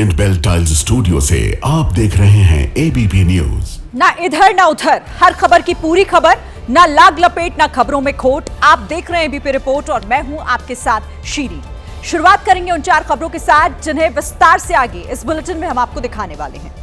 Radiant bell tiles studio से आप देख रहे हैं एबीपी न्यूज। ना इधर ना उधर, हर खबर की पूरी खबर, ना लाग लपेट ना खबरों में खोट। आप देख रहे हैं एबीपी रिपोर्ट और मैं हूं आपके साथ शीरी। शुरुआत करेंगे उन 4 खबरों के साथ जिन्हें विस्तार से आगे इस बुलेटिन में हम आपको दिखाने वाले हैं।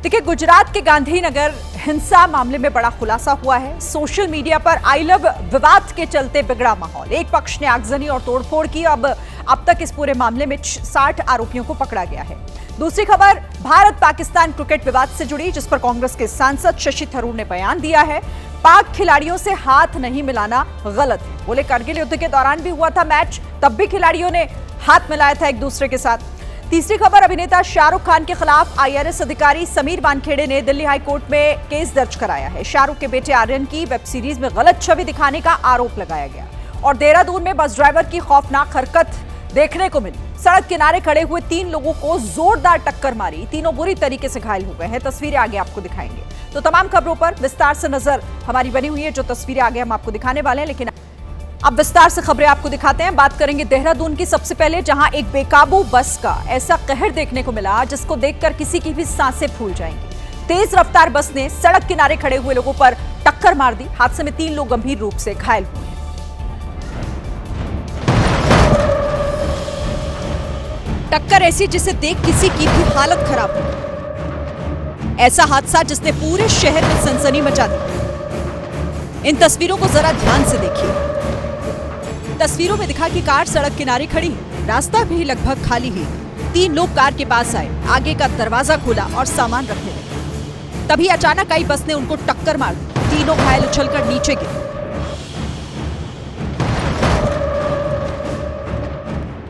देखिए, गुजरात के गांधीनगर हिंसा मामले में बड़ा खुलासा हुआ है। सोशल मीडिया पर आई लव विवाद के चलते बिगड़ा माहौल। एक पक्ष ने आगजनी और तोड़फोड़ की। अब तक इस पूरे मामले में 60 आरोपियों को पकड़ा गया है। दूसरी खबर भारत पाकिस्तान क्रिकेट विवाद से जुड़ी, जिस पर कांग्रेस के सांसद शशि थरूर ने बयान दिया है। पाक खिलाड़ियों से हाथ नहीं मिलाना गलत है। बोले, करगिल युद्ध के दौरान भी हुआ था मैच, तब भी खिलाड़ियों ने हाथ मिलाया था एक दूसरे के साथ। तीसरी खबर, अभिनेता शाहरुख खान के खिलाफ आईआरएस अधिकारी समीर वानखेड़े ने दिल्ली हाई कोर्ट में केस दर्ज कराया है। शाहरुख के बेटे आर्यन की वेब सीरीज में गलत छवि दिखाने का आरोप लगाया गया। और देहरादून में बस ड्राइवर की खौफनाक हरकत देखने को मिली। सड़क किनारे खड़े हुए 3 लोगों को जोरदार टक्कर मारी। तीनों बुरी तरीके से घायल हो गए हैं। तस्वीरें आगे आपको दिखाएंगे। तो तमाम खबरों पर विस्तार से नजर हमारी बनी हुई है। जो तस्वीरें आगे हम आपको दिखाने वाले हैं, लेकिन अब विस्तार से खबरें आपको दिखाते हैं। बात करेंगे देहरादून की सबसे पहले, जहां एक बेकाबू बस का ऐसा कहर देखने को मिला जिसको देखकर किसी की भी सांसें फूल जाएंगी। तेज रफ्तार बस ने सड़क किनारे खड़े हुए लोगों पर टक्कर मार दी। हादसे में 3 लोग गंभीर रूप से घायल हुए हैं। टक्कर ऐसी जिसे देख किसी की भी हालत खराब हो। ऐसा हादसा जिसने पूरे शहर में सनसनी मचा दी। इन तस्वीरों को जरा ध्यान से देखिए। तस्वीरों में दिखा कि कार सड़क किनारे खड़ी, रास्ता भी लगभग खाली ही। 3 लोग कार के पास आए, आगे का दरवाजा खोला और सामान रखने लगे। तभी अचानक आई बस ने उनको टक्कर मार दी। तीनों घायल उछलकर नीचे गिरे।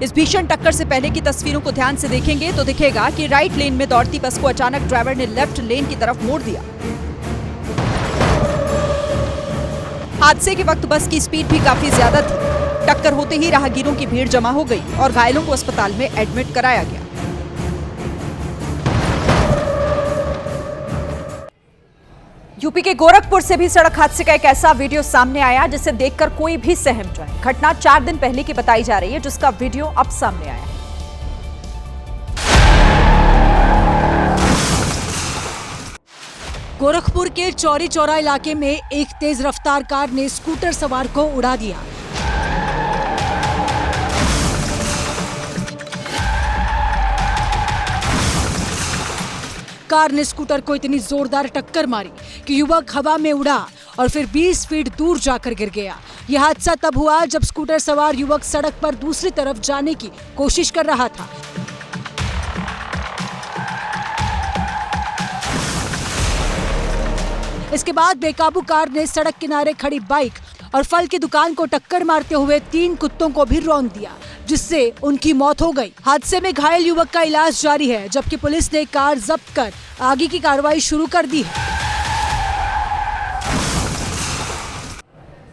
इस भीषण टक्कर से पहले की तस्वीरों को ध्यान से देखेंगे तो दिखेगा कि राइट लेन में दौड़ती बस को अचानक ड्राइवर ने लेफ्ट लेन की तरफ मोड़ दिया। हादसे के वक्त बस की स्पीड भी काफी ज्यादा थी। टक्कर होते ही राहगीरों की भीड़ जमा हो गई और घायलों को अस्पताल में एडमिट कराया गया। यूपी के गोरखपुर से भी सड़क हादसे का एक ऐसा वीडियो सामने आया जिसे देखकर कोई भी सहम जाए। घटना 4 दिन पहले की बताई जा रही है, जिसका वीडियो अब सामने आया है। गोरखपुर के चौरी चौरा इलाके में एक तेज रफ्तार कार ने स्कूटर सवार को उड़ा दिया। कार ने स्कूटर को इतनी जोरदार टक्कर मारी कि युवक हवा में उड़ा और फिर 20 फीट दूर जाकर गिर गया। यह हादसा तब हुआ जब स्कूटर सवार युवक सड़क पर दूसरी तरफ जाने की कोशिश कर रहा था। इसके बाद बेकाबू कार ने सड़क किनारे खड़ी बाइक और फल की दुकान को टक्कर मारते हुए 3 कुत्तों को भी रौंद दिया, जिससे उनकी मौत हो गई। हादसे में घायल युवक का इलाज जारी है, जबकि पुलिस ने कार जब्त कर आगे की कार्रवाई शुरू कर दी है।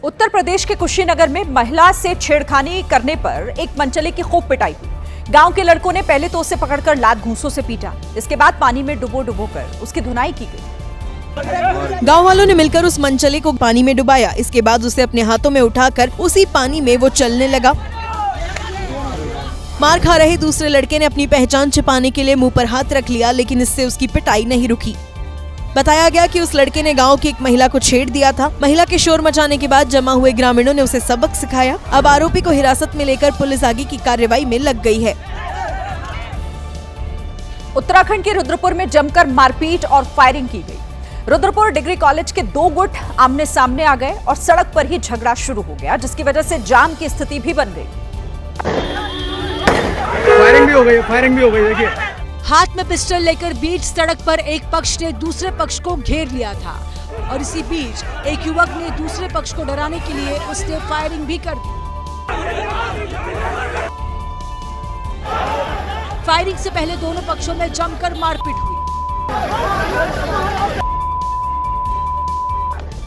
उत्तर प्रदेश के कुशीनगर में महिला से छेड़खानी करने पर एक मनचले की खूब पिटाई हुई। गांव के लड़कों ने पहले तो उसे पकड़कर लात घूंसों से पीटा। इसके बाद पानी में डुबो कर उसकी धुनाई की गई। गांव वालों ने मिलकर उस मनचले को पानी में डुबाया। इसके बाद उसे अपने हाथों में उठाकर उसी पानी में वो चलने लगा। मार खा रहे दूसरे लड़के ने अपनी पहचान छिपाने के लिए मुंह पर हाथ रख लिया, लेकिन इससे उसकी पिटाई नहीं रुकी। बताया गया कि उस लड़के ने गांव की एक महिला को छेड़ दिया था। महिला के शोर मचाने के बाद जमा हुए ग्रामीणों ने उसे सबक सिखाया। अब आरोपी को हिरासत में लेकर पुलिस आगे की कार्रवाई में लग गई है। उत्तराखंड के रुद्रपुर में जमकर मारपीट और फायरिंग की गई। रुद्रपुर डिग्री कॉलेज के 2 गुट आमने सामने आ गए और सड़क पर ही झगड़ा शुरू हो गया, जिसकी वजह से जाम की स्थिति भी बन गई। फायरिंग भी हो गई देखिए। हाथ में पिस्टल लेकर बीच सड़क पर एक पक्ष ने दूसरे पक्ष को घेर लिया था और इसी बीच एक युवक ने दूसरे पक्ष को डराने के लिए उसने फायरिंग भी कर दी। फायरिंग से पहले दोनों पक्षों में जमकर मारपीट हुई।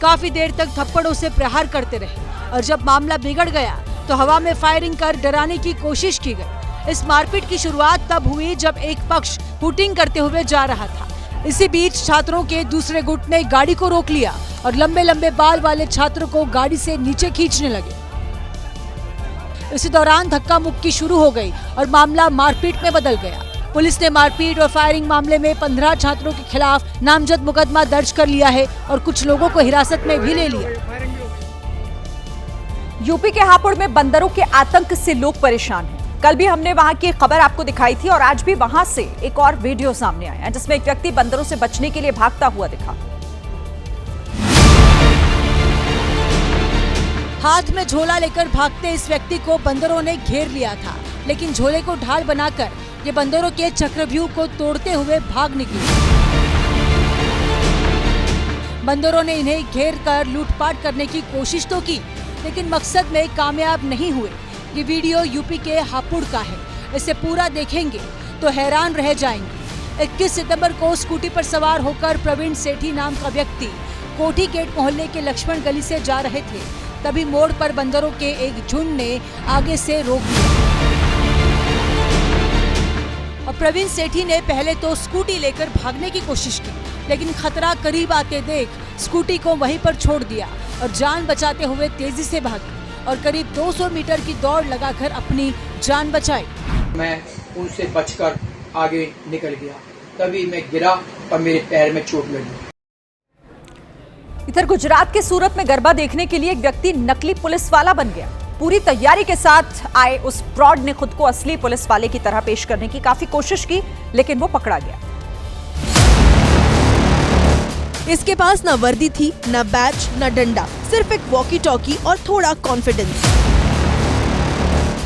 काफी देर तक थप्पड़ों से प्रहार करते रहे और जब मामला बिगड़ गया तो हवा में फायरिंग कर डराने की कोशिश की गई। इस मारपीट की शुरुआत तब हुई जब एक पक्ष शूटिंग करते हुए जा रहा था। इसी बीच छात्रों के दूसरे गुट ने गाड़ी को रोक लिया और लंबे लंबे बाल वाले छात्रों को गाड़ी से नीचे खींचने लगे। इसी दौरान धक्का मुक्की शुरू हो गई और मामला मारपीट में बदल गया। पुलिस ने मारपीट और फायरिंग मामले में 15 छात्रों के खिलाफ नामजद मुकदमा दर्ज कर लिया है और कुछ लोगों को हिरासत में भी ले लिया। यूपी के हापुड़ में बंदरों के आतंक से लोग परेशान हैं। कल भी हमने वहां की खबर आपको दिखाई थी और आज भी वहां से एक और वीडियो सामने आया जिसमें एक व्यक्ति बंदरों से बचने के लिए भागता हुआ दिखा। हाथ में झोला लेकर भागते इस व्यक्ति को बंदरों ने घेर लिया था, लेकिन झोले को ढाल बनाकर ये बंदरों के चक्रव्यूह को तोड़ते हुए भाग निकले। बंदरों ने इन्हें घेर कर लूटपाट करने की कोशिश तो की, लेकिन मकसद में कामयाब नहीं हुए। ये वीडियो यूपी के हापुड़ का है। इसे पूरा देखेंगे तो हैरान रह जाएंगे। 21 सितंबर को स्कूटी पर सवार होकर प्रवीण सेठी नाम का व्यक्ति कोठी गेट मोहल्ले के लक्ष्मण गली से जा रहे थे, तभी मोड़ पर बंदरों के एक झुंड ने आगे से रोक लिया और प्रवीण सेठी ने पहले तो स्कूटी लेकर भागने की कोशिश की, लेकिन खतरा करीब आते देख स्कूटी को वहीं पर छोड़ दिया और जान बचाते हुए तेजी से भागे और करीब 200 मीटर की दौड़ लगाकर अपनी जान बचाई। मैं उनसे बचकर आगे निकल गया, तभी मैं गिरा और मेरे पैर में चोट लगी। इधर गुजरात के सूरत में गरबा देखने के लिए एक व्यक्ति नकली पुलिस वाला बन गया। पूरी तैयारी के साथ आए उस फ्रॉड ने खुद को असली पुलिस वाले की तरह पेश करने की काफी कोशिश की, लेकिन वो पकड़ा गया। इसके पास ना वर्दी थी, ना बैच, ना डंडा, सिर्फ एक वॉकी टॉकी और थोड़ा कॉन्फिडेंस।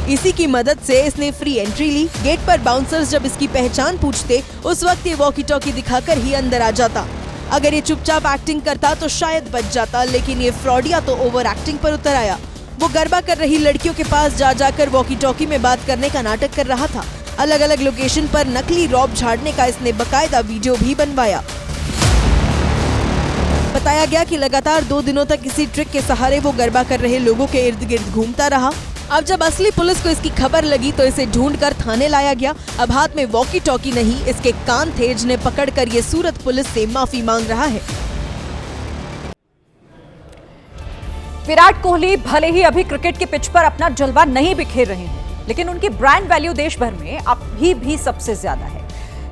इसी की मदद से इसने फ्री एंट्री ली। गेट पर बाउंसर्स जब इसकी पहचान पूछते, उस वक्त ये वॉकी टॉकी दिखाकर ही अंदर आ जाता। अगर ये चुपचाप एक्टिंग करता तो शायद बच जाता, लेकिन ये फ्रॉडिया तो ओवर एक्टिंग पर उतर आया। वो गरबा कर रही लड़कियों के पास जा जाकर वॉकी टॉकी में बात करने का नाटक कर रहा था। अलग अलग लोकेशन पर नकली रॉब झाड़ने का इसने बकायदा वीडियो भी बनवाया। बताया गया कि लगातार 2 दिनों तक इसी ट्रिक के सहारे वो गरबा कर रहे लोगों के इर्द गिर्द घूमता रहा। अब जब असली पुलिस को इसकी खबर लगी तो इसे ढूंढकर थाने लाया गया। अब हाथ में वॉकी टॉकी नहीं, इसके कान थे, जिन्हें पकड़कर ये सूरत पुलिस से माफी मांग रहा है। विराट कोहली भले ही अभी क्रिकेट के पिच पर अपना जलवा नहीं बिखेर रहे हैं, लेकिन उनकी ब्रांड वैल्यू देश भर में अभी भी सबसे ज्यादा है।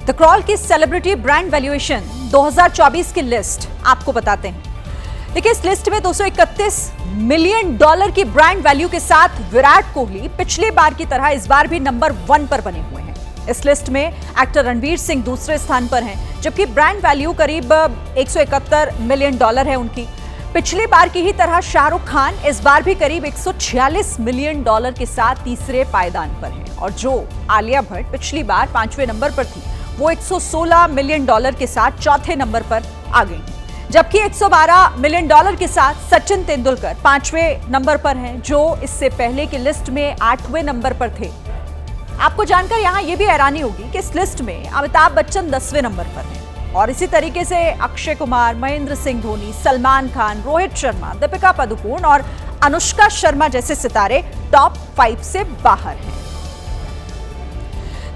द क्रॉल की सेलिब्रिटी ब्रांड वैल्यूएशन 2024 की लिस्ट आपको बताते हैं। देखिए, इस लिस्ट में $231 मिलियन की ब्रांड वैल्यू के साथ विराट कोहली पिछली बार की तरह इस बार भी नंबर 1 पर बने हुए हैं। इस लिस्ट में एक्टर रणवीर सिंह दूसरे स्थान पर हैं, जबकि ब्रांड वैल्यू करीब $171 मिलियन है उनकी। पिछली बार की ही तरह शाहरुख खान इस बार भी करीब $146 मिलियन के साथ तीसरे पायदान पर हैं, और जो आलिया भट्ट पिछली बार 5वें नंबर पर थी, वो $116 मिलियन के साथ चौथे नंबर पर आ गई, जबकि $112 मिलियन के साथ सचिन तेंदुलकर 5वें नंबर पर हैं, जो इससे पहले की लिस्ट में 8वें नंबर पर थे। आपको जानकर यहाँ ये भी हैरानी होगी कि इस लिस्ट में अमिताभ बच्चन 10वें नंबर पर हैं, और इसी तरीके से अक्षय कुमार, महेंद्र सिंह धोनी, सलमान खान, रोहित शर्मा, दीपिका पादुकोण और अनुष्का शर्मा जैसे सितारे टॉप 5 से बाहर हैं।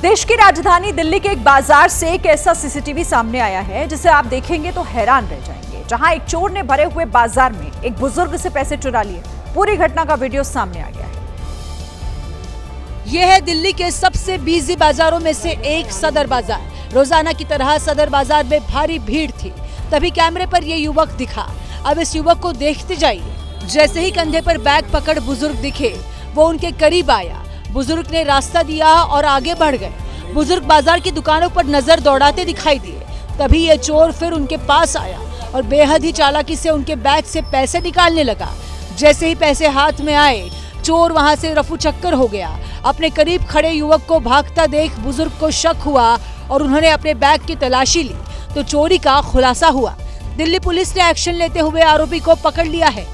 देश की राजधानी दिल्ली के एक बाजार से एक ऐसा सीसीटीवी सामने आया है जिसे आप देखेंगे तो हैरान रह जाएंगे, जहां एक चोर ने भरे हुए बाजार में एक बुजुर्ग से पैसे चुरा लिए। पूरी घटना का वीडियो सामने आ गया है। यह है दिल्ली के सबसे बिजी बाजारों में से एक सदर बाजार। रोजाना की तरह सदर बाजार में भारी भीड़ थी, तभी कैमरे पर यह युवक दिखा। अब इस युवक को देखते जाइए। जैसे ही कंधे पर बैग पकड़ बुजुर्ग दिखे, वो उनके करीब आया। बुजुर्ग ने रास्ता दिया और आगे बढ़ गए। बुजुर्ग बाजार की दुकानों पर नजर दौड़ाते दिखाई दिए। तभी ये चोर फिर उनके पास आया और बेहद ही चालाकी से उनके बैग से पैसे निकालने लगा। जैसे ही पैसे हाथ में आए, चोर वहां से रफू चक्कर हो गया। अपने करीब खड़े युवक को भागता देख बुजुर्ग को शक हुआ और उन्होंने अपने बैग की तलाशी ली तो चोरी का खुलासा हुआ। दिल्ली पुलिस ने एक्शन लेते हुए आरोपी को पकड़ लिया है।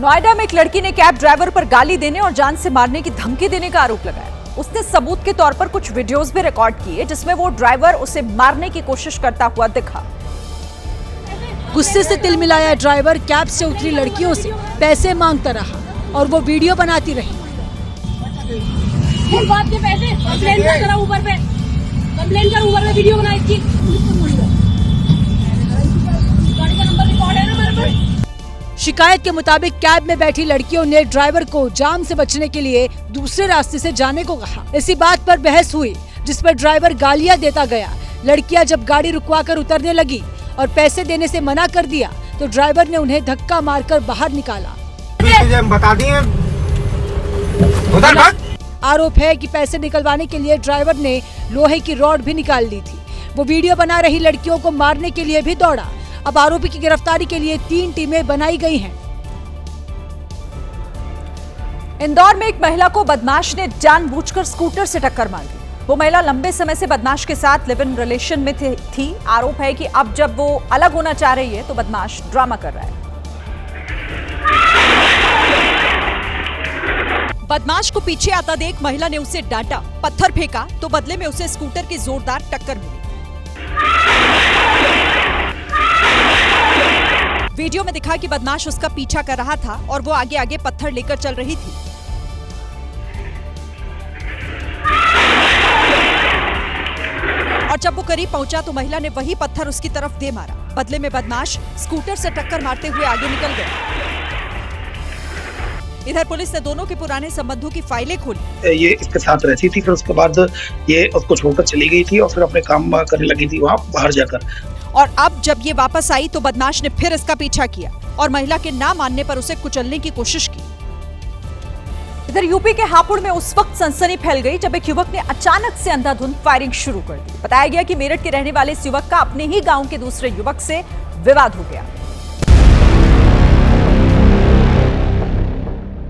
नोएडा में एक लड़की ने कैब ड्राइवर पर गाली देने और जान से मारने की धमकी देने का आरोप लगाया। उसने सबूत के तौर पर कुछ वीडियोस भी रिकॉर्ड किए जिसमें वो ड्राइवर उसे मारने की कोशिश करता हुआ दिखा। गुस्से से तिलमिलाया ड्राइवर कैब से उतरी लड़कियों से पैसे मांगता रहा और वो वीडियो बनाती रही। बात के पैसे कंप्लेंट करा ऊपर पे, कंप्लेंट कर ऊपर पे वीडियो बना इसकी। गाड़ी का नंबर रिकॉर्ड है ना मेरे पास। शिकायत के मुताबिक कैब में बैठी लड़कियों ने ड्राइवर को जाम से बचने के लिए दूसरे रास्ते से जाने को कहा। इसी बात पर बहस हुई, जिस पर ड्राइवर गालियां देता गया। लड़कियां जब गाड़ी रुकवाकर उतरने लगी और पैसे देने से मना कर दिया तो ड्राइवर ने उन्हें धक्का मारकर बाहर निकाला। बता दिए आरोप है कि पैसे निकलवाने के लिए ड्राइवर ने लोहे की रॉड भी निकाल ली थी। वो वीडियो बना रही लड़कियों को मारने के लिए भी दौड़ा। अब आरोपी की गिरफ्तारी के लिए 3 टीमें बनाई गई हैं। इंदौर में एक महिला को बदमाश ने जानबूझकर स्कूटर से टक्कर मार दी। वो महिला लंबे समय से बदमाश के साथ लिव इन रिलेशन में थी। आरोप है कि अब जब वो अलग होना चाह रही है तो बदमाश ड्रामा कर रहा है। बदमाश को पीछे आता देख महिला ने उसे डांटा, पत्थर फेंका तो बदले में उसे स्कूटर की जोरदार टक्कर मिली। वीडियो में दिखा कि बदमाश उसका पीछा कर रहा था और वो आगे आगे पत्थर लेकर चल रही थी। और जब वो करीब पहुंचा तो महिला ने वही पत्थर उसकी तरफ दे मारा। बदले में बदमाश स्कूटर से टक्कर मारते हुए आगे निकल गया। इधर पुलिस ने दोनों के पुराने संबंधों की फाइलें खोली। ये इसके साथ रहती थी, फिर उसके बाद ये उसको छोड़कर चली गई थी और फिर अपने काम करने लगी थी वहाँ बाहर जाकर। और अब जब ये वापस आई तो बदमाश ने फिर इसका पीछा किया और महिला के ना मानने पर उसे कुचलने की कोशिश की। इधर यूपी के हापुड़ में उस वक्त सनसनी फैल गई जब एक युवक ने अचानक से अंधाधुंध फायरिंग शुरू कर दी। बताया गया कि मेरठ के रहने वाले इस युवक का अपने ही गांव के दूसरे युवक से विवाद हो गया,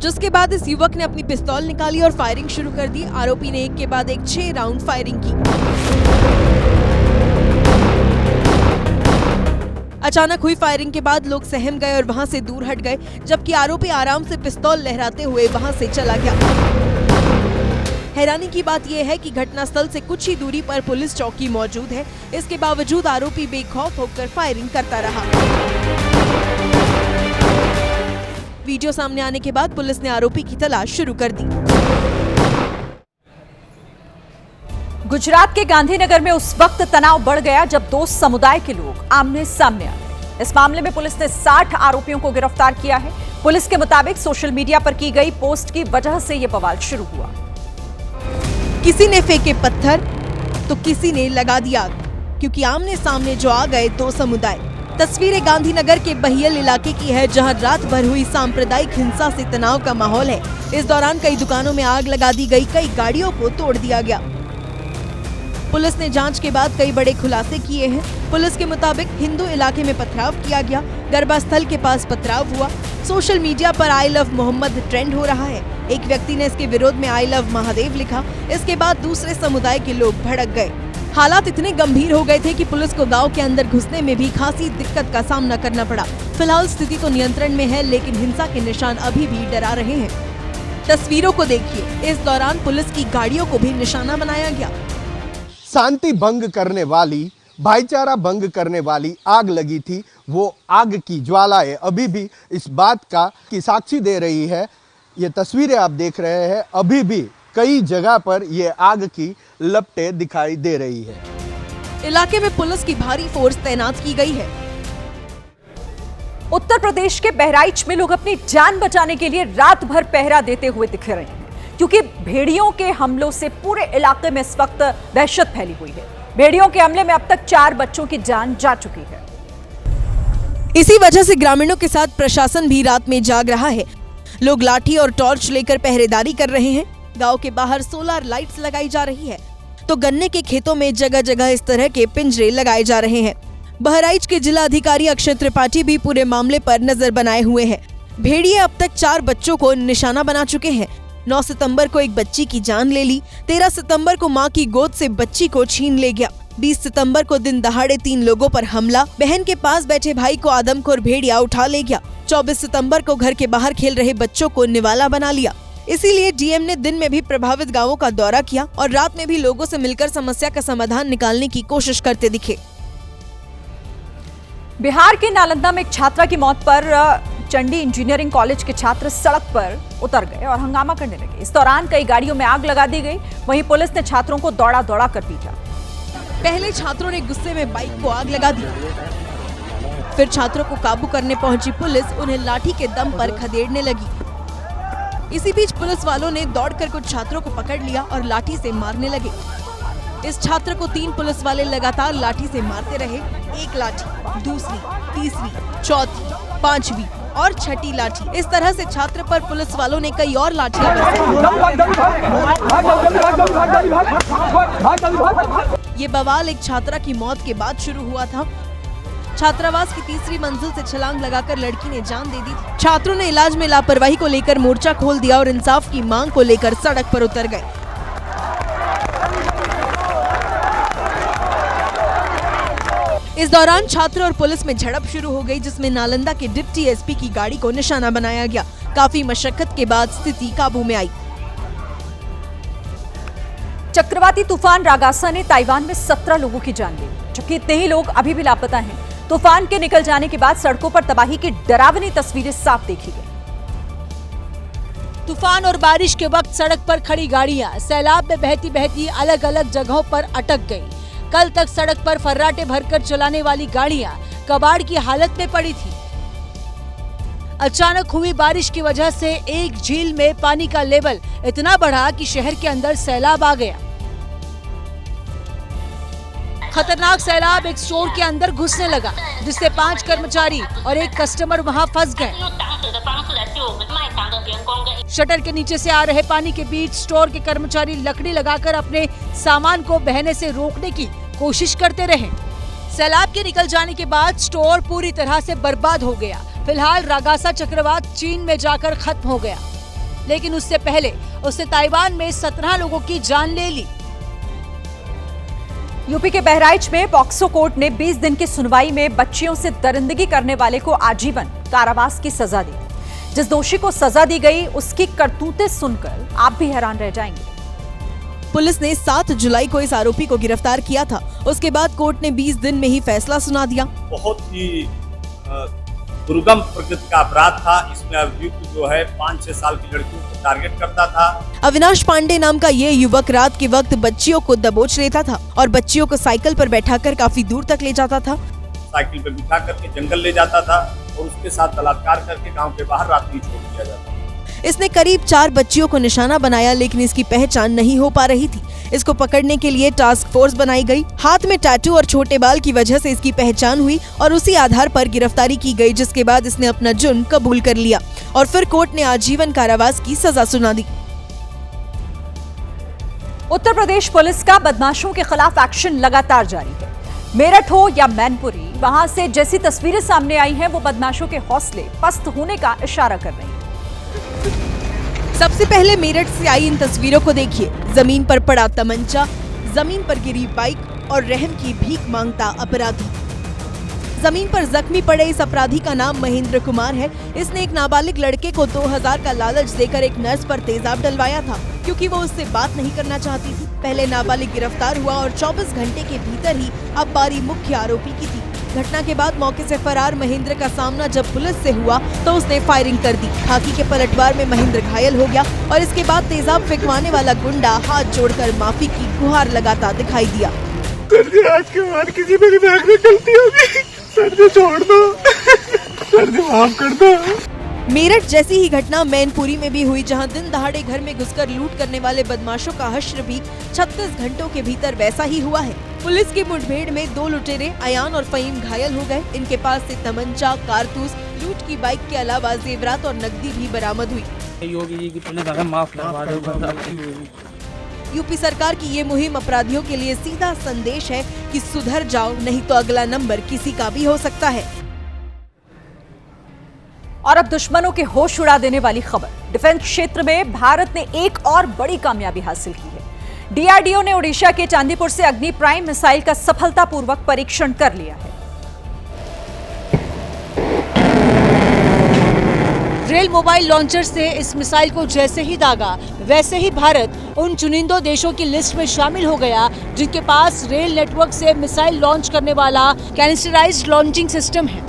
जिसके बाद इस युवक ने अपनी पिस्तौल निकाली और फायरिंग शुरू कर दी। आरोपी ने एक के बाद एक 6 राउंड फायरिंग की। अचानक हुई फायरिंग के बाद लोग सहम गए और वहां से दूर हट गए, जबकि आरोपी आराम से पिस्तौल लहराते हुए वहां से चला गया। हैरानी की बात यह है कि घटनास्थल से कुछ ही दूरी पर पुलिस चौकी मौजूद है। इसके बावजूद आरोपी बेखौफ होकर फायरिंग करता रहा। वीडियो सामने आने के बाद पुलिस ने आरोपी की तलाश शुरू कर दी। गुजरात के गांधीनगर में उस वक्त तनाव बढ़ गया जब 2 समुदाय के लोग आमने सामने आ गए। इस मामले में पुलिस ने 60 आरोपियों को गिरफ्तार किया है। पुलिस के मुताबिक सोशल मीडिया पर की गई पोस्ट की वजह से यह बवाल शुरू हुआ। किसी ने फेंके पत्थर तो किसी ने लगा दिया आग, क्योंकि आमने सामने जो आ गए 2 समुदाय। तस्वीरें गांधीनगर के बहियल इलाके की है, जहां रात भर हुई सांप्रदायिक हिंसा से तनाव का माहौल है। इस दौरान कई दुकानों में आग लगा दी गई, कई गाड़ियों को तोड़ दिया गया। पुलिस ने जांच के बाद कई बड़े खुलासे किए हैं। पुलिस के मुताबिक हिंदू इलाके में पथराव किया गया, गरबा स्थल के पास पथराव हुआ। सोशल मीडिया पर आई लव मोहम्मद ट्रेंड हो रहा है। एक व्यक्ति ने इसके विरोध में आई लव महादेव लिखा। इसके बाद दूसरे समुदाय के लोग भड़क गए। हालात इतने गंभीर हो गए थे कि पुलिस को गांव के अंदर घुसने में भी खासी दिक्कत का सामना करना पड़ा। फिलहाल स्थिति तो नियंत्रण में है, लेकिन हिंसा के निशान अभी भी डरा रहे हैं। तस्वीरों को देखिए, इस दौरान पुलिस की गाड़ियों को भी निशाना बनाया गया। शांति भंग करने वाली, भाईचारा भंग करने वाली आग लगी थी। वो आग की ज्वालाएं अभी भी इस बात की साक्षी दे रही है। ये तस्वीरें आप देख रहे हैं, अभी भी कई जगह पर ये आग की लपटें दिखाई दे रही है। इलाके में पुलिस की भारी फोर्स तैनात की गई है। उत्तर प्रदेश के बहराइच में लोग अपनी जान बचाने के लिए रात भर पहरा देते हुए दिख रहे हैं, क्योंकि भेड़ियों के हमलों से पूरे इलाके में इस वक्त दहशत फैली हुई है। भेड़ियों के हमले में अब तक 4 बच्चों की जान जा चुकी है। इसी वजह से ग्रामीणों के साथ प्रशासन भी रात में जाग रहा है। लोग लाठी और टॉर्च लेकर पहरेदारी कर रहे हैं। गांव के बाहर सोलर लाइट्स लगाई जा रही है, तो गन्ने के खेतों में जगह जगह इस तरह के पिंजरे लगाए जा रहे हैं। बहराइच के जिला अधिकारी अक्षय त्रिपाठी भी पूरे मामले पर नजर बनाए हुए हैं। भेड़िए अब तक 4 बच्चों को निशाना बना चुके हैं। 9 सितंबर को एक बच्ची की जान ले ली। 13 सितंबर को मां की गोद से बच्ची को छीन ले गया। 20 सितंबर को दिन दहाड़े 3 लोगों पर हमला। बहन के पास बैठे भाई को आदमखोर भेड़िया उठा ले गया। 24 सितंबर को घर के बाहर खेल रहे बच्चों को निवाला बना लिया। इसीलिए डीएम ने दिन में भी प्रभावित गांवों का दौरा किया और रात में भी लोगों से मिलकर समस्या का समाधान निकालने की कोशिश करते दिखे। बिहार के नालंदा में एक छात्रा की मौत पर चंडी इंजीनियरिंग कॉलेज के छात्र सड़क पर उतर गए और हंगामा करने लगे। इस दौरान कई गाड़ियों में आग लगा दी गई। वहीं पुलिस ने छात्रों को दौड़ा कर पीटा। पहले छात्रों ने गुस्से में बाइक को आग लगा दी, फिर छात्रों को काबू करने पहुंची पुलिस उन्हें लाठी के दम पर खदेड़ने लगी। इसी बीच पुलिस वालों ने दौड़कर कुछ छात्रों को पकड़ लिया और लाठी से मारने लगे। इस छात्र को 3 पुलिस वाले लगातार लाठी से मारते रहे। एक लाठी, दूसरी, तीसरी, चौथी, 5वीं और 6ठी लाठी। इस तरह से छात्र पर पुलिस वालों ने कई और लाठियां बरसाई। ये बवाल एक छात्रा की मौत के बाद शुरू हुआ था। छात्रावास की 3री मंजिल से छलांग लगाकर लड़की ने जान दे दी थी। छात्रों ने इलाज में लापरवाही को लेकर मोर्चा खोल दिया और इंसाफ की मांग को लेकर सड़क पर उतर गए। इस दौरान छात्र और पुलिस में झड़प शुरू हो गई, जिसमें नालंदा के डिप्टी एसपी की गाड़ी को निशाना बनाया गया। काफी मशक्कत के बाद स्थिति काबू में आई। चक्रवाती तूफान रागासा ने ताइवान में 17 लोगों की जान ली, जबकि इतने ही लोग अभी भी लापता हैं। तूफान के निकल जाने के बाद सड़कों पर तबाही की डरावनी तस्वीरें साफ देखी गई। तूफान और बारिश के वक्त सड़क पर खड़ी गाड़ियां सैलाब में बहती बहती अलग अलग जगहों पर अटक गई। कल तक सड़क पर फर्राटे भरकर चलाने वाली गाड़ियां कबाड़ की हालत में पड़ी थी। अचानक हुई बारिश की वजह से एक झील में पानी का लेवल इतना बढ़ा कि शहर के अंदर सैलाब आ गया। खतरनाक सैलाब एक स्टोर के अंदर घुसने लगा, जिससे 5 कर्मचारी और एक कस्टमर वहां फंस गए। शटर के नीचे से आ रहे पानी के बीच स्टोर के कर्मचारी लकड़ी लगाकर अपने सामान को बहने से रोकने की कोशिश करते रहे। सैलाब के निकल जाने के बाद स्टोर पूरी तरह से बर्बाद हो गया। फिलहाल रागासा चक्रवात चीन में जाकर खत्म हो गया, लेकिन उससे पहले उसने ताइवान में 17 लोगों की जान ले ली। यूपी के बहराइच में पॉक्सो कोर्ट ने 20 दिन की सुनवाई में बच्चियों से दरिंदगी करने वाले को आजीवन कारावास की सजा दी। जिस दोषी को सजा दी गई उसकी करतूतें सुनकर आप भी हैरान रह जाएंगे। पुलिस ने 7 जुलाई को इस आरोपी को गिरफ्तार किया था। उसके बाद कोर्ट ने 20 दिन में ही फैसला सुना दिया। बहुत ही दुर्गम प्रकृति का अपराध था। इसमें अभियुक्त जो है 5-6 साल की लड़कियों को टारगेट करता था। अविनाश पांडे नाम का ये युवक रात के वक्त बच्चियों को दबोच लेता था और बच्चियों को साइकिल पर बैठाकर काफी दूर तक ले जाता था। साइकिल पर बिठा करके जंगल ले जाता था और उसके साथ बलात्कार करके गांव के बाहर रात में छोड़ दिया जाता था। इसने करीब 4 बच्चियों को निशाना बनाया, लेकिन इसकी पहचान नहीं हो पा रही थी। इसको पकड़ने के लिए टास्क फोर्स बनाई गई। हाथ में टैटू और छोटे बाल की वजह से इसकी पहचान हुई और उसी आधार पर गिरफ्तारी की गई, जिसके बाद इसने अपना जुर्म कबूल कर लिया और फिर कोर्ट ने आजीवन कारावास की सजा सुना दी। उत्तर प्रदेश पुलिस का बदमाशों के खिलाफ एक्शन लगातार जारी है। मेरठ हो या मैनपुरी, वहां से जैसी तस्वीरें सामने आई हैं, वो बदमाशों के हौसले पस्त होने का इशारा कर रही हैं। सबसे पहले मेरठ से आई इन तस्वीरों को देखिए। जमीन पर पड़ा तमंचा, जमीन पर गिरी बाइक और रहम की भीख मांगता अपराधी। जमीन पर जख्मी पड़े इस अपराधी का नाम महेंद्र कुमार है। इसने एक नाबालिग लड़के को 2000 का लालच देकर एक नर्स पर तेजाब डलवाया था, क्योंकि वो उससे बात नहीं करना चाहती थी। पहले नाबालिग गिरफ्तार हुआ और 24 घंटे के भीतर ही अब बारी मुख्य आरोपी की थी। घटना के बाद मौके से फरार महेंद्र का सामना जब पुलिस से हुआ तो उसने फायरिंग कर दी। खाकी के पलटवार में महेंद्र घायल हो गया और इसके बाद तेजाब फेंकवाने वाला गुंडा हाथ जोड़कर माफी की गुहार लगाता दिखाई दिया। सर जी, आज के बाद किसी मेरी बैग में गलती होगी, सर जी छोड़ दो, सर जी माफ कर दो। मेरठ जैसी ही घटना मैनपुरी में भी हुई, जहां दिन दहाड़े घर में घुसकर लूट करने वाले बदमाशों का हश्र भी 36 घंटों के भीतर वैसा ही हुआ है। पुलिस की मुठभेड़ में 2 लुटेरे अयान और फहीम घायल हो गए। इनके पास से तमंचा, कारतूस, लूट की बाइक के अलावा जेवरात और नकदी भी बरामद हुई। योगी जी की पुण्य माफ करवा दो। यूपी सरकार की ये मुहिम अपराधियों के लिए सीधा संदेश है कि सुधर जाओ, नहीं तो अगला नंबर किसी का भी हो सकता है। और अब दुश्मनों के होश उड़ा देने वाली खबर। डिफेंस क्षेत्र में भारत ने एक और बड़ी कामयाबी हासिल की है। डीआरडीओ ने ओडिशा के चांदीपुर से अग्नि प्राइम मिसाइल का सफलतापूर्वक परीक्षण कर लिया है। रेल मोबाइल लॉन्चर से इस मिसाइल को जैसे ही दागा, वैसे ही भारत उन चुनिंदों देशों की लिस्ट में शामिल हो गया जिनके पास रेल नेटवर्क से मिसाइल लॉन्च करने वाला कैनिस्टराइज्ड लॉन्चिंग सिस्टम है।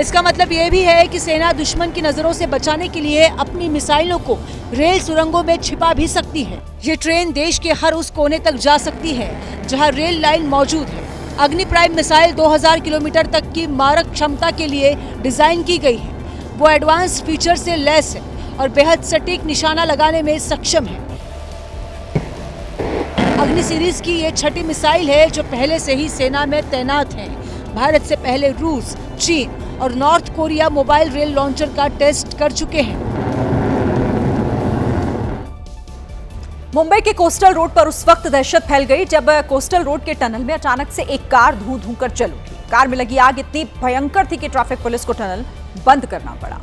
इसका मतलब ये भी है कि सेना दुश्मन की नजरों से बचाने के लिए अपनी मिसाइलों को रेल सुरंगों में छिपा भी सकती है। ये ट्रेन देश के हर उस कोने तक जा सकती है जहां रेल लाइन मौजूद है। अग्नि प्राइम मिसाइल 2000 किलोमीटर तक की मारक क्षमता के लिए डिजाइन की गई है। वो एडवांस फीचर से लैस है और बेहद सटीक निशाना लगाने में सक्षम है। अग्नि सीरीज की ये छठी मिसाइल है जो पहले से ही सेना में तैनात है। भारत से पहले रूस, चीन और north Korea mobile rail launcher का टेस्ट कर चुके हैं। मुंबई के कोस्टल रोड पर उस वक्त दहशत फैल गई जब कोस्टल रोड के टनल में अचानक से एक कार धू धू कर चल उठी। कार में लगी आग इतनी भयंकर थी कि ट्रैफिक पुलिस को टनल बंद करना पड़ा।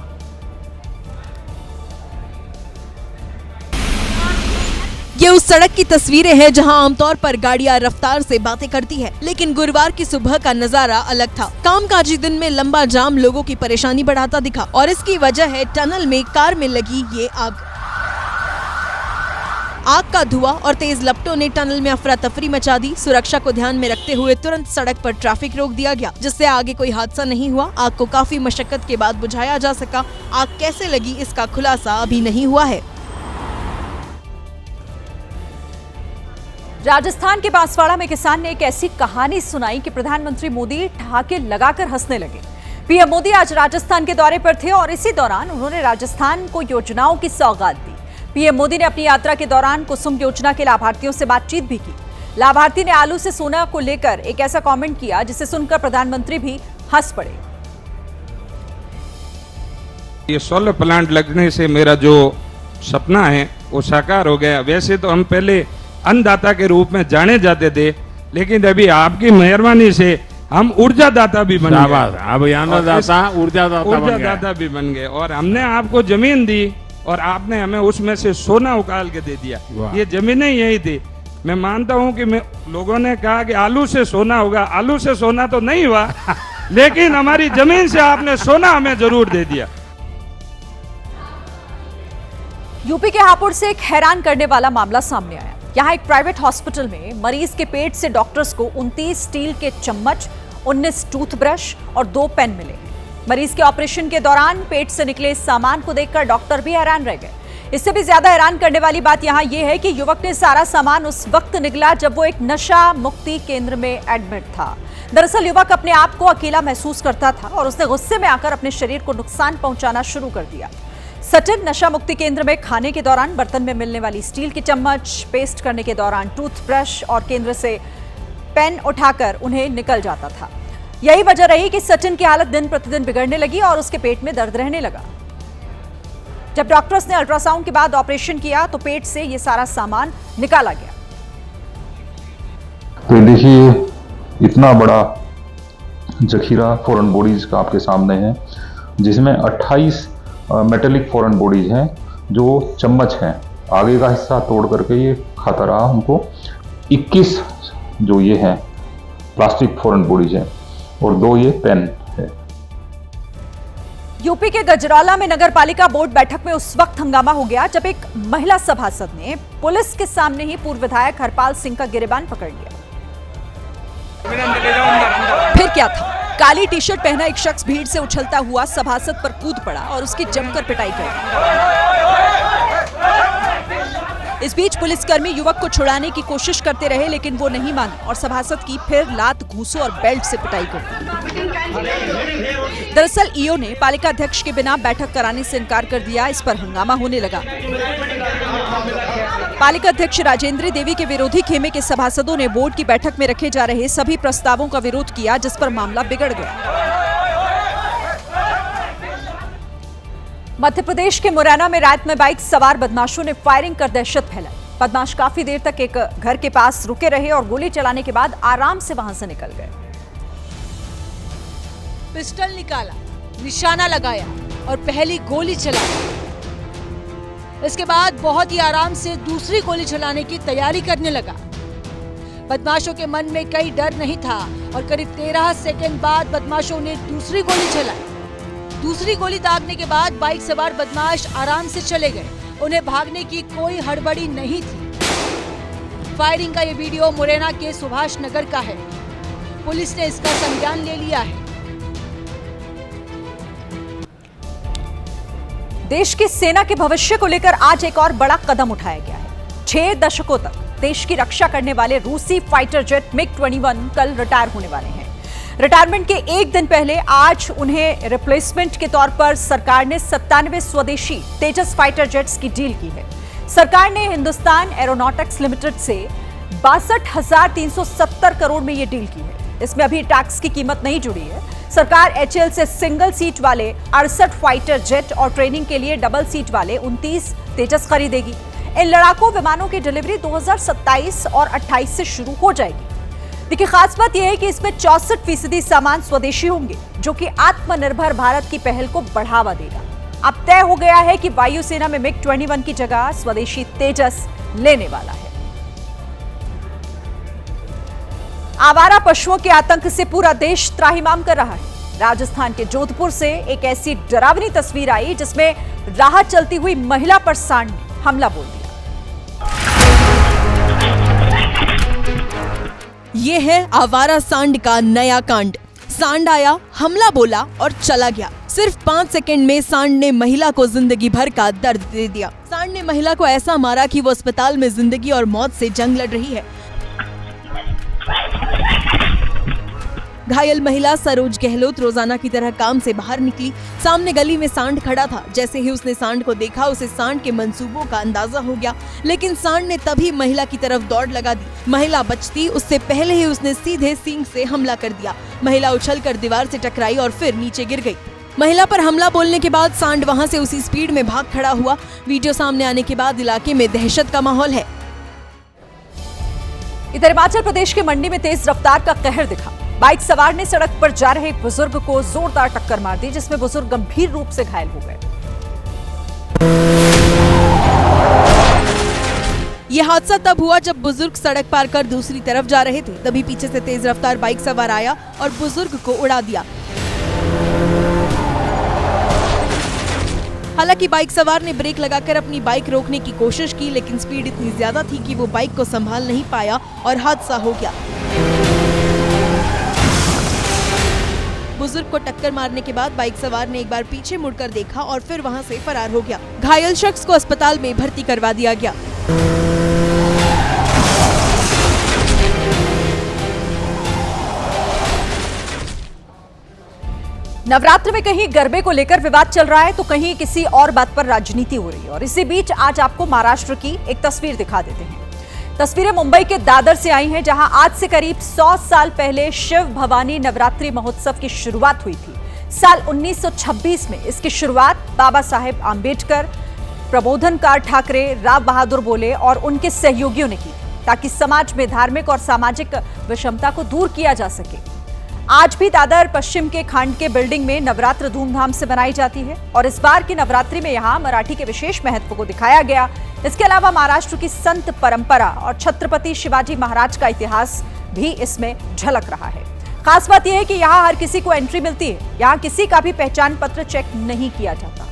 ये उस सड़क की तस्वीरें हैं जहां आमतौर पर गाड़ियां रफ्तार से बातें करती है, लेकिन गुरुवार की सुबह का नजारा अलग था। कामकाजी दिन में लंबा जाम लोगों की परेशानी बढ़ाता दिखा और इसकी वजह है टनल में कार में लगी ये आग। आग का धुआं और तेज लपटों ने टनल में अफरा तफरी मचा दी। सुरक्षा को ध्यान में रखते हुए तुरंत सड़क पर ट्रैफिक रोक दिया गया, जिससे आगे कोई हादसा नहीं हुआ। आग को काफी मशक्कत के बाद बुझाया जा सका। आग कैसे लगी इसका खुलासा अभी नहीं हुआ है। राजस्थान के बांसवाड़ा में किसान ने एक ऐसी कहानी सुनाई कि प्रधानमंत्री मोदी ठहाके लगाकर हंसने लगे। पीएम मोदी आज राजस्थान के दौरे पर थे और इसी दौरान उन्होंने राजस्थान को योजनाओं की सौगात दी। पीएम मोदी ने अपनी यात्रा के दौरान कुसुम योजना के लाभार्थियों से बातचीत भी की। लाभार्थी ने आलू से सोना को लेकर एक ऐसा कमेंट किया जिसे सुनकर प्रधानमंत्री भी हंस पड़े। ये सोलर प्लांट लगने से मेरा जो सपना है वो साकार हो गया। वैसे तो हम पहले अन्नदाता के रूप में जाने जाते थे, लेकिन अभी आपकी मेहरबानी से हम ऊर्जा दाता भी बन गए। अब अन्नदाता ऊर्जा दाता भी बन गए और हमने आपको जमीन दी और आपने हमें उसमें से सोना उकाल के दे दिया। ये जमीनें यही थी। मैं मानता हूं कि लोगों ने कहा कि आलू से सोना होगा। आलू से सोना तो नहीं हुआ, लेकिन हमारी जमीन से आपने सोना हमें जरूर दे दिया। यूपी के हापुड़ से एक हैरान करने वाला मामला सामने आया। यहाँ एक प्राइवेट हॉस्पिटल में मरीज के पेट से डॉक्टर्स को 29 स्टील के चम्मच, 19 टूथब्रश और 2 पेन मिले। मरीज के ऑपरेशन के दौरान पेट से निकले इस सामान को देखकर डॉक्टर भी हैरान रह गए। इससे भी ज्यादा हैरान करने वाली बात यहाँ यह है कि युवक ने सारा सामान उस वक्त निगला जब वो एक नशा मुक्ति केंद्र में एडमिट था। दरअसल युवक अपने आप को अकेला महसूस करता था और उसने गुस्से में आकर अपने शरीर को नुकसान पहुंचाना शुरू कर दिया। सटन नशा मुक्ति केंद्र में खाने के दौरान बर्तन में मिलने वाली स्टील की चम्मच, पेस्ट करने के दौरान टूथब्रश और केंद्र से पेन उठाकर उन्हें निकल जाता था। यही वजह रही कि सचिन की हालत दिन प्रतिदिन बिगड़ने लगी और उसके पेट में दर्द रहने लगा। जब डॉक्टर्स ने अल्ट्रासाउंड के बाद ऑपरेशन किया तो पेट से ये सारा सामान निकाला गया। तो देखिए, इतना बड़ा जखीरा फॉरेन बॉडीज का आपके सामने है, जिसमें 28 मेटेलिक फॉरेन बॉडीज हैं जो चम्मच हैं। आगे का हिस्सा तोड़ करके ये खाता रहा हमको। 21 जो ये हैं प्लास्टिक फॉरेन बॉडीज हैं और 2 ये पेन है। यूपी के गजराला में नगर पालिका बोर्ड बैठक में उस वक्त हंगामा हो गया जब एक महिला सभासद ने पुलिस के सामने ही पूर्व विधायक हरपाल सिंह का गिरेबान पकड़ लिया। फिर क्या था? काली टी शर्ट पहना एक शख्स भीड़ से उछलता हुआ सभासद पर कूद पड़ा और उसकी जमकर पिटाई कर दी। इस बीच पुलिसकर्मी युवक को छुड़ाने की कोशिश करते रहे, लेकिन वो नहीं माने और सभासद की फिर लात, घूंसों और बेल्ट से पिटाई कर दी। दरअसल ईओ ने पालिका अध्यक्ष के बिना बैठक कराने से इनकार कर दिया। इस पर हंगामा होने लगा। पालिका अध्यक्ष राजेंद्री देवी के विरोधी खेमे के सभासदों ने बोर्ड की बैठक में रखे जा रहे सभी प्रस्तावों का विरोध किया, जिस पर मामला बिगड़ गया। मध्य प्रदेश के मुरैना में रात में बाइक सवार बदमाशों ने फायरिंग कर दहशत फैलाई। बदमाश काफी देर तक एक घर के पास रुके रहे और गोली चलाने के बाद आराम से वहां से निकल गए। पिस्टल निकाला, निशाना लगाया और पहली गोली चलाई। इसके बाद बहुत ही आराम से दूसरी गोली चलाने की तैयारी करने लगा। बदमाशों के मन में कोई डर नहीं था और करीब 13 सेकंड बाद बदमाशों ने दूसरी गोली चलाई। दूसरी गोली दागने के बाद बाइक सवार बदमाश आराम से चले गए। उन्हें भागने की कोई हड़बड़ी नहीं थी। फायरिंग का ये वीडियो मुरैना के सुभाष नगर का है। पुलिस ने इसका संज्ञान ले लिया है। देश की सेना के भविष्य को लेकर आज एक और बड़ा कदम उठाया गया है। 6 दशकों तक देश की रक्षा करने वाले रूसी फाइटर जेट MiG-21 कल रिटायर होने वाले हैं। रिटायरमेंट के एक दिन पहले आज उन्हें रिप्लेसमेंट के तौर पर सरकार ने 97 स्वदेशी तेजस फाइटर जेट्स की डील की है। सरकार ने हिंदुस्तान एरोनॉटिक्स लिमिटेड से 62,370 करोड़ में ये डील की है। इसमें अभी टैक्स की कीमत नहीं जुड़ी है। सरकार HAL से सिंगल सीट वाले 68 फाइटर जेट और ट्रेनिंग के लिए डबल सीट वाले 29 तेजस खरीदेगी। इन लड़ाकू विमानों की डिलीवरी 2027 और 28 से शुरू हो जाएगी। देखिए, खास बात यह है कि इसमें 64% सामान स्वदेशी होंगे, जो कि आत्मनिर्भर भारत की पहल को बढ़ावा देगा। अब तय हो गया है कि वायुसेना में MiG-21 की जगह स्वदेशी तेजस लेने वाला है। आवारा पशुओं के आतंक से पूरा देश त्राहिमाम कर रहा है। राजस्थान के जोधपुर से एक ऐसी डरावनी तस्वीर आई जिसमें राह चलती हुई महिला पर सांड ने हमला बोल दिया। ये है आवारा सांड का नया कांड। सांड आया, हमला बोला और चला गया। सिर्फ 5 सेकंड में सांड ने महिला को जिंदगी भर का दर्द दे दिया। सांड ने महिला को ऐसा मारा कि वो अस्पताल में जिंदगी और मौत से जंग लड़ रही है। घायल महिला सरोज गहलोत रोजाना की तरह काम से बाहर निकली। सामने गली में सांड खड़ा था। जैसे ही उसने सांड को देखा, उसे सांड के मंसूबों का अंदाजा हो गया, लेकिन सांड ने तभी महिला की तरफ दौड़ लगा दी। महिला बचती उससे पहले ही उसने सीधे सींग से हमला कर दिया। महिला उछलकर दीवार से टकराई और फिर नीचे गिर गई। महिला पर हमला बोलने के बाद सांड वहां से उसी स्पीड में भाग खड़ा हुआ। वीडियो सामने आने के बाद इलाके में दहशत का माहौल है। इधर हिमाचल प्रदेश के मंडी में तेज रफ्तार का कहर दिखा। बाइक सवार ने सड़क पर जा रहे एक बुजुर्ग को जोरदार टक्कर मार दी, जिसमें बुजुर्ग गंभीर रूप से घायल हो गए। यह हादसा तब हुआ जब बुजुर्ग सड़क पार कर दूसरी तरफ जा रहे थे। तभी पीछे से तेज रफ्तार बाइक सवार आया और बुजुर्ग को उड़ा दिया। हालांकि बाइक सवार ने ब्रेक लगाकर अपनी बाइक रोकने की कोशिश की, लेकिन स्पीड इतनी ज्यादा थी कि वो बाइक को संभाल नहीं पाया और हादसा हो गया। बुजुर्ग को टक्कर मारने के बाद बाइक सवार ने एक बार पीछे मुड़कर देखा और फिर वहां से फरार हो गया। घायल शख्स को अस्पताल में भर्ती करवा दिया गया। नवरात्र में कहीं गरबे को लेकर विवाद चल रहा है, तो कहीं किसी और बात पर राजनीति हो रही है। और इसी बीच आज आपको महाराष्ट्र की एक तस्वीर दिखा देते हैं। तस्वीरें मुंबई के दादर से आई हैं, जहां आज से करीब 100 साल पहले शिव भवानी नवरात्रि महोत्सव की शुरुआत हुई थी। साल 1926 में इसकी शुरुआत बाबा साहेब आंबेडकर, प्रबोधनकार ठाकरे, राव बहादुर बोले और उनके सहयोगियों ने की, ताकि समाज में धार्मिक और सामाजिक विषमता को दूर किया जा सके। आज भी दादर पश्चिम के खांड के बिल्डिंग में नवरात्र धूमधाम से मनाई जाती है और इस बार की नवरात्रि में यहाँ मराठी के विशेष महत्व को दिखाया गया। इसके अलावा महाराष्ट्र की संत परंपरा और छत्रपति शिवाजी महाराज का इतिहास भी इसमें झलक रहा है। खास बात यह है कि यहाँ हर किसी को एंट्री मिलती है। यहाँ किसी का भी पहचान पत्र चेक नहीं किया जाता।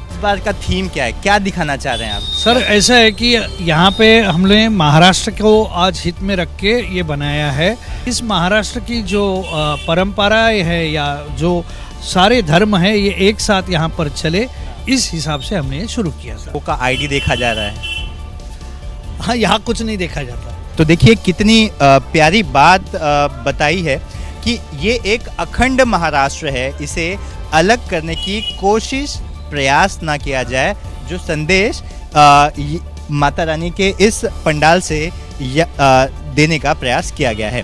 इस बार का थीम क्या है, क्या दिखाना चाह रहे हैं आप? सर, ऐसा है कि यहाँ पे हमने महाराष्ट्र को आज हित में रख के ये बनाया है। इस महाराष्ट्र की जो परंपराएं है या जो सारे धर्म है, ये एक साथ यहाँ पर चले, इस हिसाब से हमने ये शुरू किया। सर का आईडी देखा जा रहा है। हाँ, यहाँ कुछ नहीं देखा जाता। तो देखिए कितनी प्यारी बात बताई है कि ये एक अखंड महाराष्ट्र है, इसे अलग करने की कोशिश प्रयास ना किया जाए। जो संदेश माता रानी के इस पंडाल से देने का प्रयास किया गया है।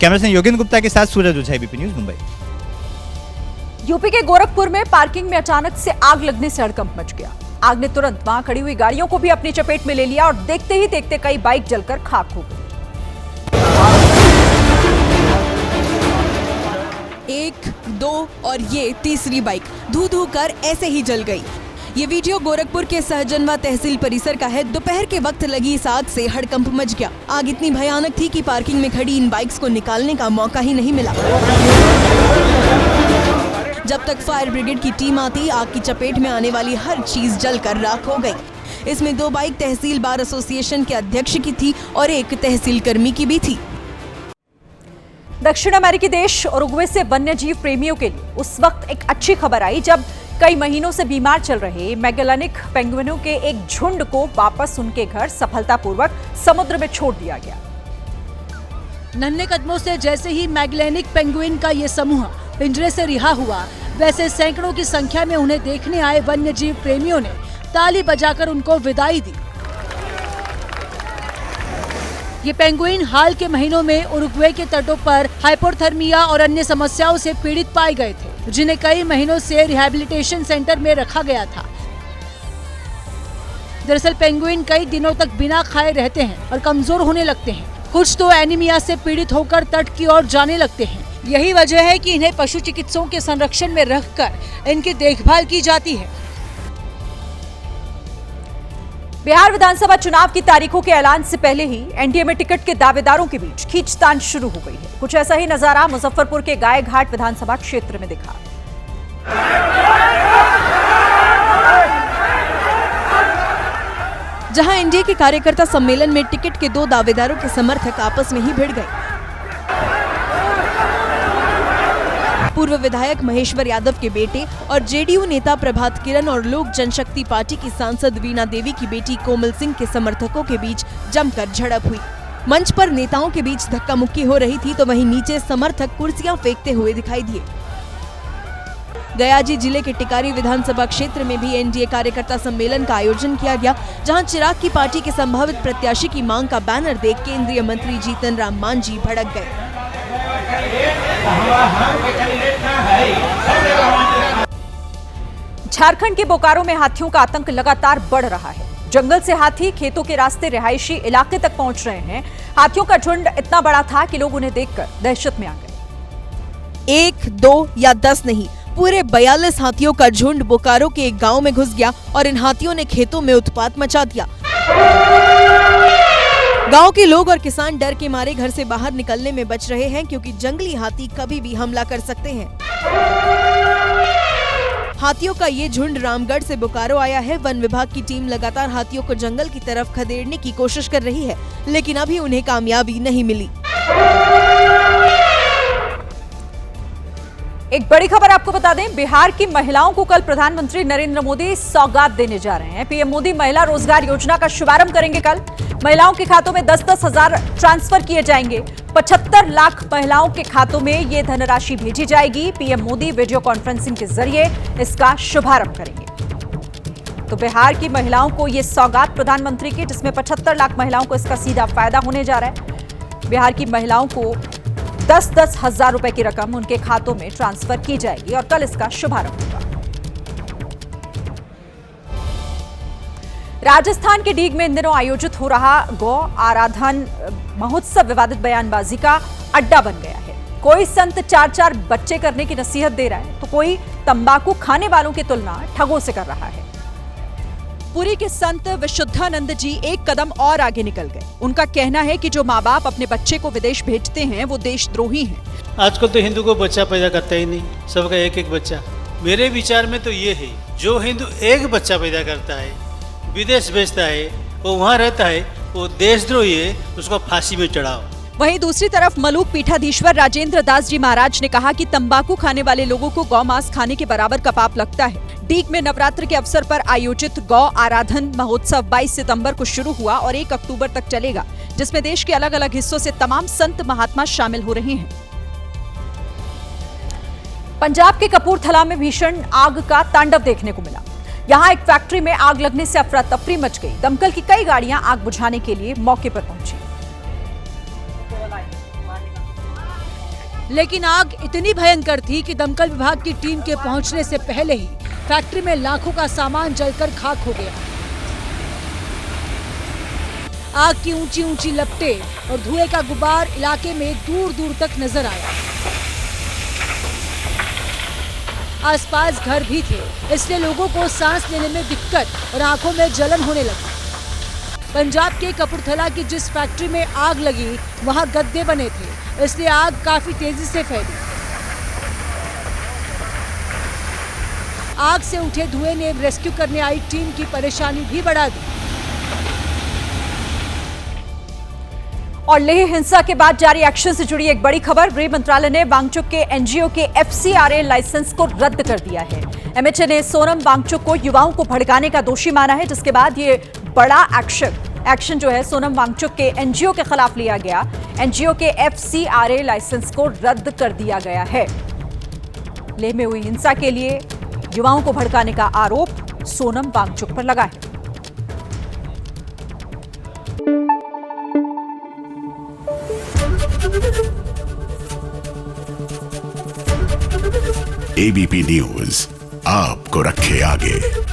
कैमरामैन योगेंद्र गुप्ता के साथ सूरज ओझा, एबीपी न्यूज़, मुंबई। यूपी के गोरखपुर में पार्किंग में अचानक से आग लगने से हड़कंप मच गया। आग ने तुरंत वहां खड़ी हुई गाड़ियों को भी अपनी चपेट में ले लिया और देखते ही देखते कई बाइक जलकर खाक हो गई। 1, 2 और ये तीसरी बाइक धू धू कर ऐसे ही जल गई। ये वीडियो गोरखपुर के सहजनवा तहसील परिसर का है। दोपहर के वक्त लगी इस आग से हड़कंप मच गया। आग इतनी भयानक थी कि पार्किंग में खड़ी इन बाइक्स को निकालने का मौका ही नहीं मिला। जब तक फायर ब्रिगेड की टीम आती, आग की चपेट में आने वाली हर चीज जलकर राख हो गई। इसमें 2 बाइक तहसील बार एसोसिएशन के अध्यक्ष की थी और एक तहसील कर्मी की भी थी। दक्षिण अमेरिकी देश उरुग्वे से वन्यजीव प्रेमियों के लिए उस वक्त एक अच्छी खबर आई जब कई महीनों से बीमार चल रहे मैगेलेनिक पेंगुइनों के एक झुंड को वापस उनके घर सफलतापूर्वक समुद्र में छोड़ दिया गया। नन्हे कदमों से जैसे ही मैगेलेनिक पेंगुइन का ये समूह पिंजरे से रिहा हुआ, वैसे सैकड़ों की संख्या में उन्हें देखने आए वन्यजीव प्रेमियों ने ताली बजाकर उनको विदाई दी। ये पेंगुइन हाल के महीनों में उरुग्वे के तटों पर हाइपोथर्मिया और अन्य समस्याओं से पीड़ित पाए गए थे, जिन्हें कई महीनों से रिहैबिलिटेशन सेंटर में रखा गया था। दरअसल पेंगुइन कई दिनों तक बिना खाए रहते हैं और कमजोर होने लगते हैं। कुछ तो एनीमिया से पीड़ित होकर तट की ओर जाने लगते हैं। यही वजह है कि इन्हें पशु चिकित्सकों के संरक्षण में रखकर इनकी देखभाल की जाती है। बिहार विधानसभा चुनाव की तारीखों के ऐलान से पहले ही एनडीए में टिकट के दावेदारों के बीच खींचतान शुरू हो गई है। कुछ ऐसा ही नजारा मुजफ्फरपुर के गायघाट विधानसभा क्षेत्र में दिखा। जहां एनडीए के कार्यकर्ता सम्मेलन में टिकट के 2 दावेदारों के समर्थक आपस में ही भिड़ गए। पूर्व विधायक महेश्वर यादव के बेटे और जेडीयू नेता प्रभात किरण और लोक जनशक्ति पार्टी की सांसद वीणा देवी की बेटी कोमल सिंह के समर्थकों के बीच जमकर झड़प हुई। मंच पर नेताओं के बीच धक्का मुक्की हो रही थी, तो वहीं नीचे समर्थक कुर्सियां फेंकते हुए दिखाई दिए। गयाजी जिले के टिकारी विधानसभा क्षेत्र में भी एनडीए कार्यकर्ता सम्मेलन का आयोजन किया गया, जहां चिराग की पार्टी के संभावित प्रत्याशी की मांग का बैनर देख केंद्रीय मंत्री जीतन राम मांझी भड़क गए। झारखंड के बोकारो में हाथियों का आतंक लगातार बढ़ रहा है। जंगल से हाथी खेतों के रास्ते रिहायशी इलाके तक पहुंच रहे हैं। हाथियों का झुंड इतना बड़ा था कि लोग उन्हें देखकर दहशत में आ गए। 1, 2 या 10 नहीं, पूरे 42 हाथियों का झुंड बोकारो के एक गांव में घुस गया और इन हाथियों ने खेतों में उत्पात मचा दिया। गांव के लोग और किसान डर के मारे घर से बाहर निकलने में बच रहे हैं, क्योंकि जंगली हाथी कभी भी हमला कर सकते हैं। हाथियों का ये झुंड रामगढ़ से बोकारो आया है। वन विभाग की टीम लगातार हाथियों को जंगल की तरफ खदेड़ने की कोशिश कर रही है, लेकिन अभी उन्हें कामयाबी नहीं मिली। एक बड़ी खबर आपको बता दें, बिहार की महिलाओं को कल प्रधानमंत्री नरेंद्र मोदी सौगात देने जा रहे हैं। पीएम मोदी महिला रोजगार योजना का शुभारंभ करेंगे कल। महिलाओं के खातों में 10-10 हजार ट्रांसफर किए जाएंगे। 75 लाख महिलाओं के खातों में ये धनराशि भेजी जाएगी। पीएम मोदी वीडियो कॉन्फ्रेंसिंग के जरिए इसका शुभारंभ करेंगे। तो बिहार की महिलाओं को ये सौगात प्रधानमंत्री की, जिसमें 75 लाख महिलाओं को इसका सीधा फायदा होने जा रहा है। बिहार की महिलाओं को 10-10 हजार रुपए की रकम उनके खातों में ट्रांसफर की जाएगी और कल इसका शुभारंभ होगा। राजस्थान के डीग में इन दिनों आयोजित हो रहा गौ आराधन महोत्सव विवादित बयानबाजी का अड्डा बन गया है। कोई संत 4-4 बच्चे करने की नसीहत दे रहा है, तो कोई तंबाकू खाने वालों की तुलना ठगों से कर रहा है। पुरी के संत विशुद्धानंद जी एक कदम और आगे निकल गए। उनका कहना है कि जो माँ बाप अपने बच्चे को विदेश भेजते हैं वो देशद्रोही हैं। आजकल तो हिंदू को बच्चा पैदा करता ही नहीं, सबका एक एक बच्चा। मेरे विचार में तो ये है, जो हिंदू एक बच्चा पैदा करता है, विदेश भेजता है, वो वहाँ रहता है, वो देशद्रोही है, उसको फांसी में चढ़ाओ। वहीं दूसरी तरफ मलूक पीठाधीश्वर राजेंद्र दास जी महाराज ने कहा कि तंबाकू खाने वाले लोगों को गौ मांस खाने के बराबर का पाप लगता है। डीग में नवरात्र के अवसर पर आयोजित गौ आराधन महोत्सव 22 सितंबर को शुरू हुआ और 1 अक्टूबर तक चलेगा, जिसमें देश के अलग अलग हिस्सों से तमाम संत महात्मा शामिल हो रहे हैं। पंजाब के कपूरथला में भीषण आग का तांडव देखने को मिला। यहां एक फैक्ट्री में आग लगने से अफरा तफरी मच गई। दमकल की कई गाड़ियां आग बुझाने के लिए मौके पर पहुंची, लेकिन आग इतनी भयंकर थी कि दमकल विभाग की टीम के पहुंचने से पहले ही फैक्ट्री में लाखों का सामान जलकर खाक हो गया। आग की ऊंची ऊंची लपटें और धुएं का गुबार इलाके में दूर दूर तक नजर आया। आसपास घर भी थे, इसलिए लोगों को सांस लेने में दिक्कत और आंखों में जलन होने लगी। पंजाब के कपूरथला की जिस फैक्ट्री में आग लगी, वहां गद्दे बने थे, इसलिए आग काफी तेजी से फैली। आग से उठे धुएं ने रेस्क्यू करने आई टीम की परेशानी भी बढ़ा दी। और लेह हिंसा के बाद जारी एक्शन से जुड़ी एक बड़ी खबर। गृह मंत्रालय ने वांगचुक के एनजीओ के FCRA लाइसेंस को रद्द कर दिया है। MHA ने सोनम वांगचुक को युवाओं को भड़काने का दोषी माना है, जिसके बाद ये बड़ा एक्शन जो है सोनम वांगचुक के एनजीओ के खिलाफ लिया गया। एनजीओ के FCRA लाइसेंस को रद्द कर दिया गया है। लेह में हुई हिंसा के लिए युवाओं को भड़काने का आरोप सोनम वांगचुक पर लगा है। ABP न्यूज आपको रखे आगे।